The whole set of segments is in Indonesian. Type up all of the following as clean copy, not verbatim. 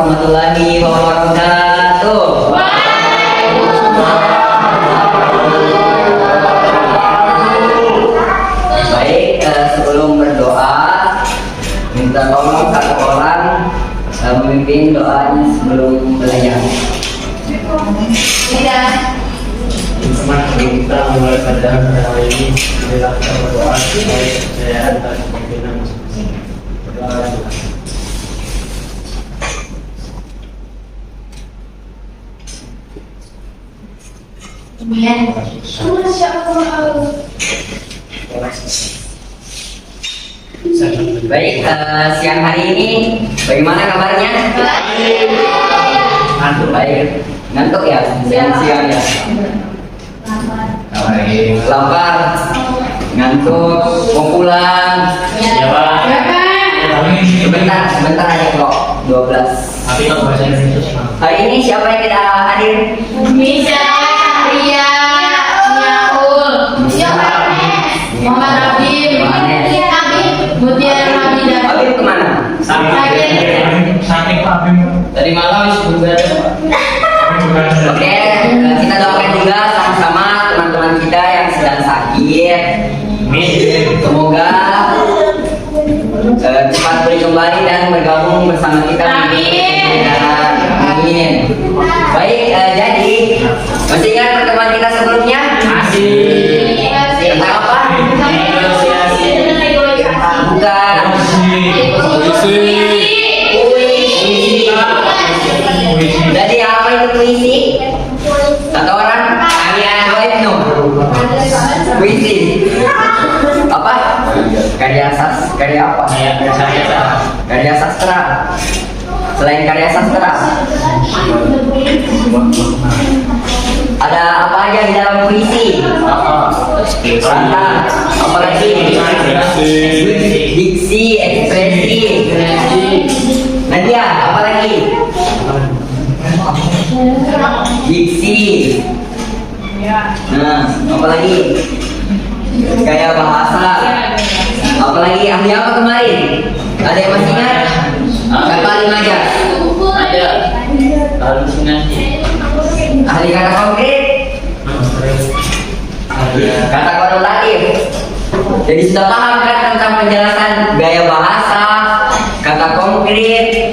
warahmatullahi wabarakatuh. Baik, sebelum berdoa, minta tolong satu orang memimpin doanya sebelum belajar. Kita mulai pada hari ini kita berdoa supaya kepercayaan dan kemungkinan masing-masing. Berdoa. Baik, siang hari ini bagaimana kabarnya? Ngantuk, baik. Ngantuk ya? Siang ya? Lapar, ngantuk, mau pulang. Ya Pak. Sebentar aja kok, 12. Tapi kalau bahasa Indonesia. Hari ini siapa yang kita hadir? Bisa, Ria, Nyaul, Muhammad Rabim, Mutiara Hamidah. Habib kemana? Saking Pak Bim. Tadi malam sudah ada Pak. Oke, kita doakan juga sama-sama teman-teman kita yang sedang sakit. Semoga cepat pulih kembali dan bergabung bersama kita. Amin. Baik, jadi masih ingat pertemuan kita sebelumnya? Masih. Tentang apa? Bukan. Jadi apa itu puisi? Satu orang? Ibnu. Puisi. Apa? Karya apa? Karya sastra. Selain karya sastra, ada apa aja di dalam puisi? Kata, apalagi? Diksi, ekspresi. Nadia, apalagi? Diksi. Nah, apalagi? Gaya bahasa. Apalagi ahli apa kemarin? Ada yang masih ingat? Kata lima aja. Ada. Halusinasi. Ahli kata konkret. Kata konotatif. Jadi sudah paham kan tentang penjelasan gaya bahasa, kata konkret,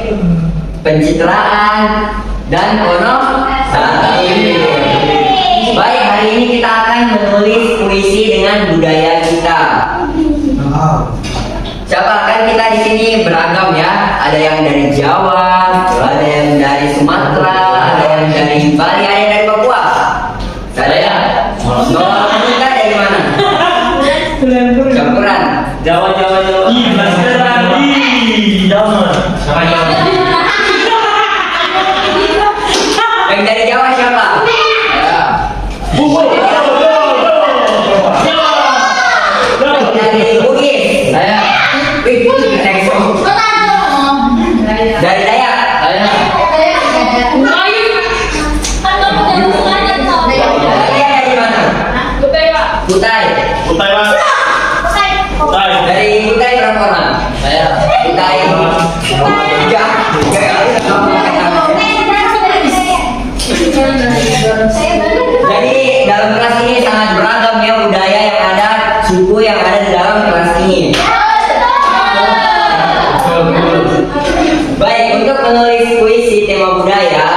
pencitraan, dan konotatif. Baik, hari ini kita akan menulis puisi dengan budaya kita. Siapa kan kita di sini beragam ya. Ada yang dari Jawa, ada yang dari Sumatera, ada yang dari Bali, ada yang dari Papua. Saya. Kita dari mana? Campuran. Jawa. Yang dari Jawa siapa? Dari Bugis. Saya. Dari Dayak. Saya. Dari mana? Kutai. Dari Kutai berapa orang? Saya. Kutai. Tiga. Jadi dalam kelas ini sangat beragam ya budaya yang ada, suku yang ada di dalam kelas ini. Baik, untuk menulis puisi tema budaya,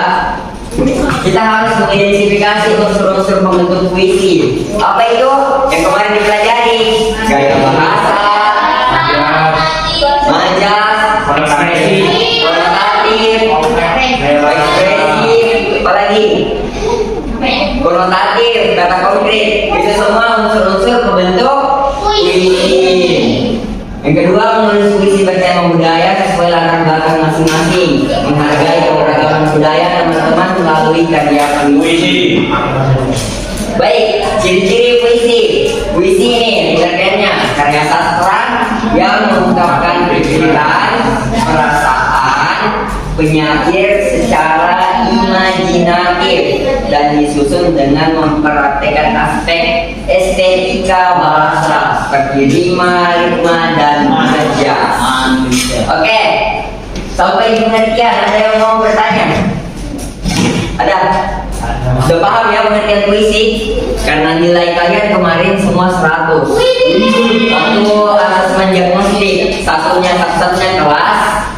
kita harus mengidentifikasi unsur-unsur pembentuk puisi. Apa itu? Yang kemarin dipelajari, gaya bahasa, majas, konotatif, ekspresi, apalagi konotatif, kata konkret. Itu semua unsur-unsur pembentuk puisi. Yang kedua, menulis puisi bertema budaya sesuai latar belakang masing-masing, menghargai keberagaman budaya teman-teman melalui karya puisi. Baik, ciri-ciri puisi. Puisi ini pengertiannya karya sastra yang mengungkapkan pikiran, perasaan, penyakit secara imajinatif dan disusun dengan mempraktekkan aspek estetika bahasa seperti rima, ritma, dan majas. Oke, Sampai di pengertian, ada yang mau bertanya? Ada? Sudah paham ya pengertian puisi? Karena nilai kalian kemarin semua 100. Waktu asesmen diagnostik, satu-satunya kelas.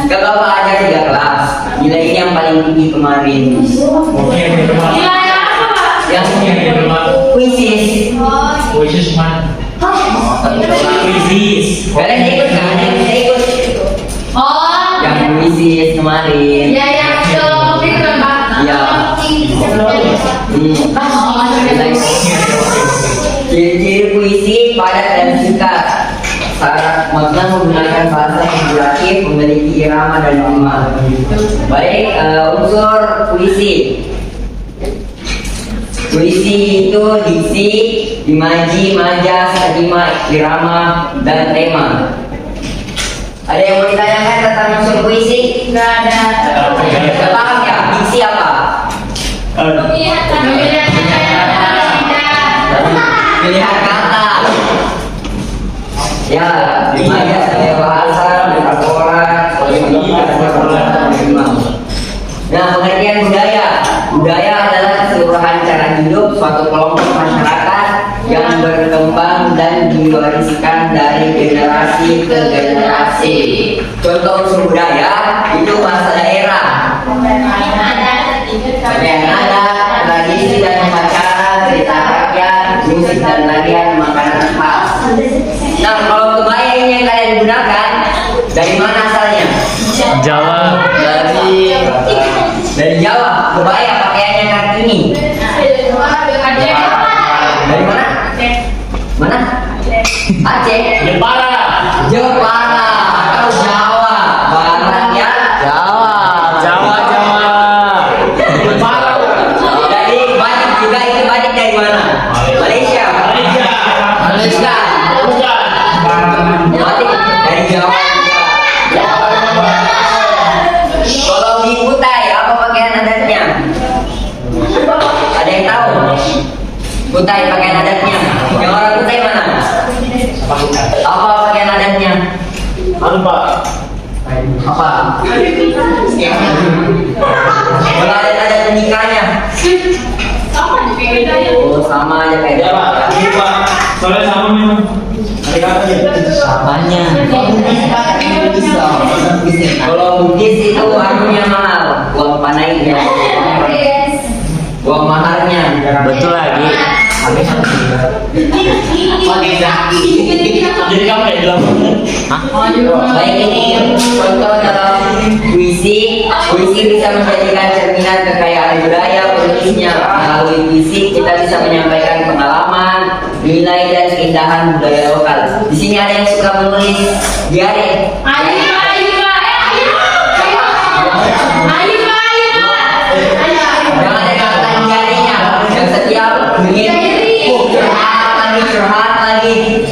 Ke Bapak ada 3 kelas. Nilai ini yang paling tinggi kemarin. Nilai apa, Pak? Yang puisi. Puisi man. Puisi. Kalian ikut kan? Ada yang bisa ikut? Oh, Yang puisi kemarin. ya yang itu kan, Pak. Iya. Ciri-ciri puisi padat dan singkat. Syarat makna menggunakan bahasa figuratif, memiliki irama dan rima. Baik, unsur puisi. Puisi itu diksi, imaji, majas, rima, irama, dan tema. Ada yang mau ditanyakan tentang unsur puisi? Nggak ada. Sudah paham ya? Diksi apa? Pemilihan Pilihan kata. Ya, majas ada bahasa, metafora, nah, pengertian budaya. Budaya adalah keseluruhan cara hidup suatu kelompok masyarakat yang berkembang dan diwariskan dari generasi ke generasi. Contoh unsur budaya itu bahasa daerah, pakaian adat, tradisi dan upacara, cerita rakyat, musik dan narian, makanan khas. Nah, kalau kebaya ini yang kalian gunakan, dari mana asalnya? Jawa. Dari Jawa. Kebaya pakaiannya Kartini. Dari mana? Mana? Aceh. Jepara. Jepara. Kalau Jawa, Barat ya. Jawa. Jepara. Jadi batik juga itu batik dari mana? Malaysia. Batik dari Jawa juga. Kalau di Kutai apa pakaian adatnya? Ada yang tahu? Kutai pakaian adatnya. Yang orang Kutai mana? Apa pakaian adatnya? Anu Pak. Apa? Kalau adat menikahnya? Oh, sama aja kayak Ya Pak. Ini Pak. Soalnya sama memang. Samanya. Kalau Bugis itu harganya mahal, uang panainya, uang maharnya. Betul lagi. Jadi kamu kayak bilang. Baik, ini contoh dalam puisi. Puisi bisa menjadikan cerminan kekayaan budaya penulisnya. Melalui puisi kita bisa menyampaikan pengalaman, nilai dan keindahan budaya lokal. Di sini ada yang suka menulis diare. Jangan ada kata diarenya yang setiap ingin curhat lagi.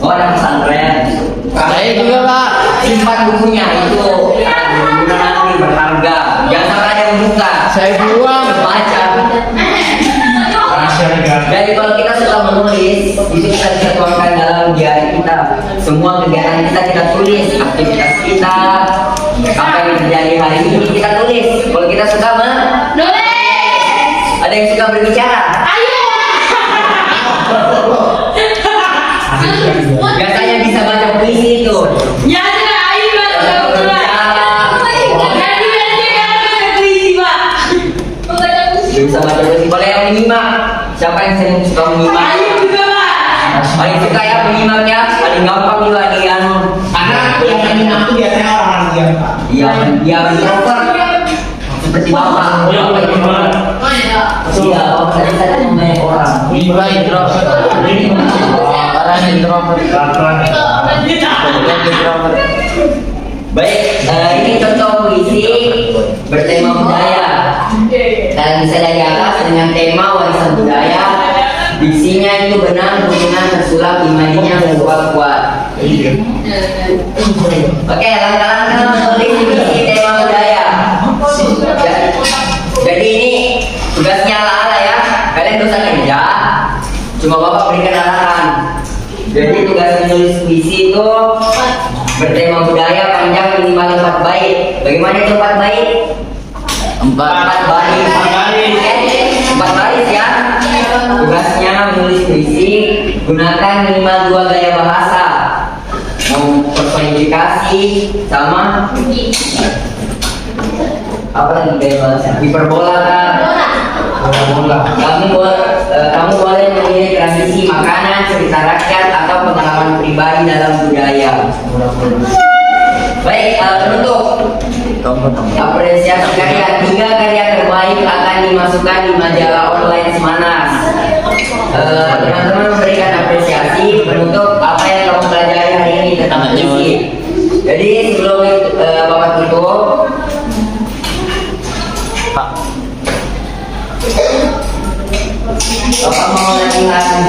Oh, ada pesantren. Saya juga Pak. Simpan bukunya itu guna nanti berharga. Jangan sampai ada yang buka. Saya buang. Baca. Jadi kalau kita suka menulis, itu kita bisa tuangkan dalam diari kita. Semua kegiatan kita tulis, aktivitas kita, apa yang terjadi hari ini kita tulis. Kalau kita suka ada yang suka berbicara. Biasanya bisa baca puisi itu. Bisa baca puisi. Boleh yang menyimak. Siapa yang suka menyimak? Paling suka ya menyimaknya. Paling gampang juga dia. Karena yang menyimak itu biasanya orang-orang diam Pak. Iya, dia introvert. Seperti bapak. Iya, bapak tadi banyak orang. Gila introvert. Orang introvert. Baik, ini contoh puisi bertema budaya. Dan bisa dari atas dengan tema warisan budaya. Diksinya itu benar, hubungan tersulap, imajinya kuat-kuat. Oke, langkah-langkah menulis puisi tema budaya. Jadi ini tugasnya ala-ala ya. Kalian dosa kerja, cuma bapak berikan arahan. Jadi tugas menulis puisi itu bertema budaya panjang minimal 4 bait. Bagaimana itu 4 bait? 4 baris. 4 baris ya. Tugasnya menulis puisi, gunakan minimal 2 gaya bahasa. Mau personifikasi sama apa lagi gaya bahasa? Hiperbola kan? Kamu boleh memilih tradisi makanan, cerita rakyat atau pengalaman pribadi dalam budaya. Baik, penutup. Apresiasi karya 3 karya terbaik akan dimasukkan di majalah online Semanas. Teman-teman memberikan apresiasi. Penutup, apa yang kamu pelajari hari ini tentang puisi? Jadi sebelum Bapak tutup, Bapak mau latihan.